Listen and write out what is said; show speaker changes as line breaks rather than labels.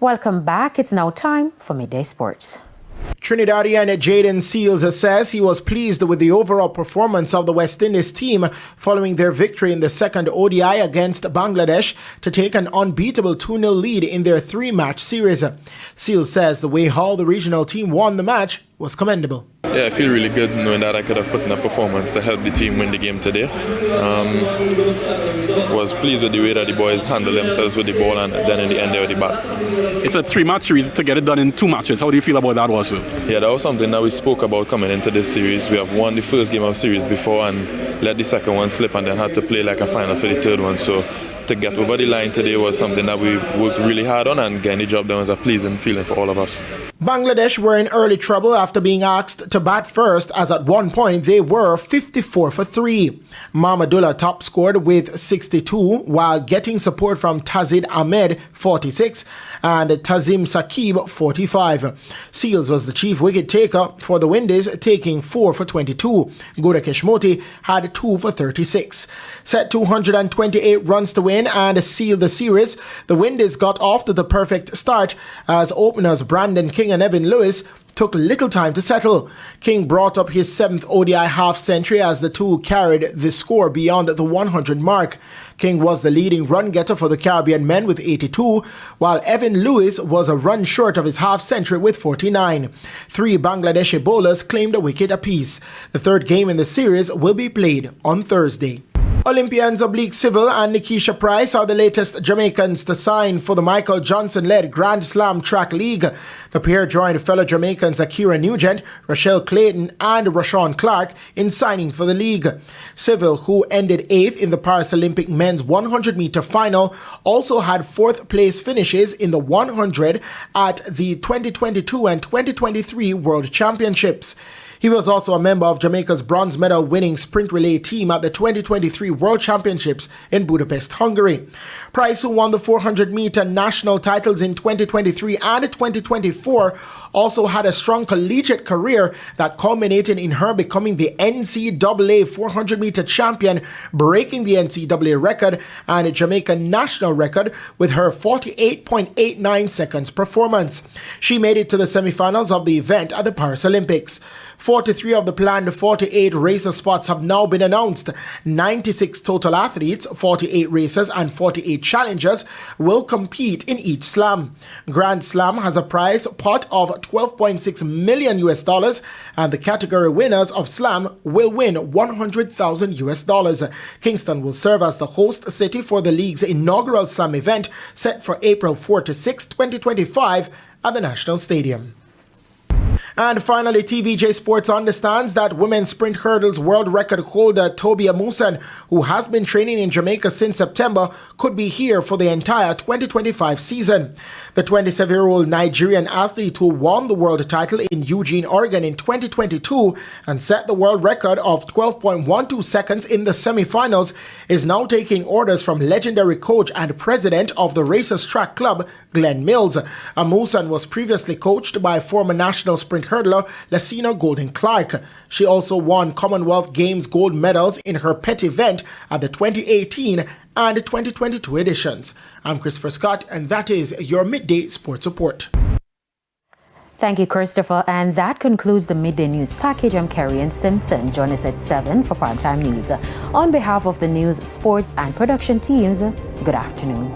Welcome back. It's now time for Midday Sports.
Trinidadian Jaden Seals says he was pleased with the overall performance of the West Indies team following their victory in the second ODI against Bangladesh to take an unbeatable 2-0 lead in their three-match series. Seals says the way how the regional team won the match was commendable.
Yeah, I feel really good knowing that I could have put in a performance to help the team win the game today. Was pleased with the way that the boys handled themselves with the ball, and then in the end they were the bat.
It's a three-match series to get it done in 2 matches. How do you feel about that also?
Yeah, that was something that we spoke about coming into this series. We have won the first game of series before and let the second one slip, and then had to play like a final for the third one. So to get over the line today was something that we worked really hard on, and getting the job done was a pleasing feeling for all of us.
Bangladesh were in early trouble after being asked to bat first, as at one point they were 54 for 3. Mahmudullah top scored with 62, while getting support from Tazid Ahmed 46 and Tazim Saqib 45. Seals was the chief wicket taker for the Windies, taking 4 for 22. Gudakesh Moti had 2 for 36. Set 228 runs to win and seal the series. The Windies got off to the perfect start as openers Brandon King and Evan Lewis took little time to settle. King brought up his 7th ODI half-century as the two carried the score beyond the 100 mark. King was the leading run-getter for the Caribbean men with 82, while Evan Lewis was a run short of his half-century with 49. 3 Bangladeshi bowlers claimed a wicket apiece. The third game in the series will be played on Thursday. Olympians oblique Seville and Nikisha Pryce are the latest Jamaicans to sign for the Michael Johnson-led Grand Slam Track League. The pair joined fellow Jamaicans Akira Nugent, Rochelle Clayton and Rashawn Clark in signing for the league. Seville, who ended 8th in the Paris Olympic men's 100-meter final, also had 4th place finishes in the 100 at the 2022 and 2023 World Championships. He was also a member of Jamaica's bronze medal winning sprint relay team at the 2023 World Championships in Budapest, Hungary. Pryce, who won the 400-meter national titles in 2023 and 2024, also had a strong collegiate career that culminated in her becoming the NCAA 400-meter champion, breaking the NCAA record and a Jamaican national record with her 48.89 seconds performance. She made it to the semifinals of the event at the Paris Olympics. 43 of the planned 48 racer spots have now been announced. 96 total athletes, 48 racers and 48 challengers will compete in each slam. Grand Slam has a prize pot of $12.6 million and the category winners of Slam will win $100,000. Kingston will serve as the host city for the league's inaugural Slam event set for April 4 to 6, 2025 at the National Stadium. And finally, TVJ Sports understands that women's sprint hurdles world record holder Tobia Musen, who has been training in Jamaica since September, could be here for the entire 2025 season. The 27-year-old Nigerian athlete who won the world title in Eugene, Oregon in 2022 and set the world record of 12.12 seconds in the semifinals is now taking orders from legendary coach and president of the Racers Track Club, Glenn Mills. Musen was previously coached by former national sprint hurdler Lacina Golden Clark. She also won Commonwealth Games gold medals in her pet event at the 2018 and 2022 editions. I'm Christopher Scott, and that is your Midday Sports Report.
Thank you, Christopher. And that concludes the Midday News Package. I'm Kerry-Ann Simpson. Join us at 7 for primetime news. On behalf of the news, sports, and production teams, good afternoon.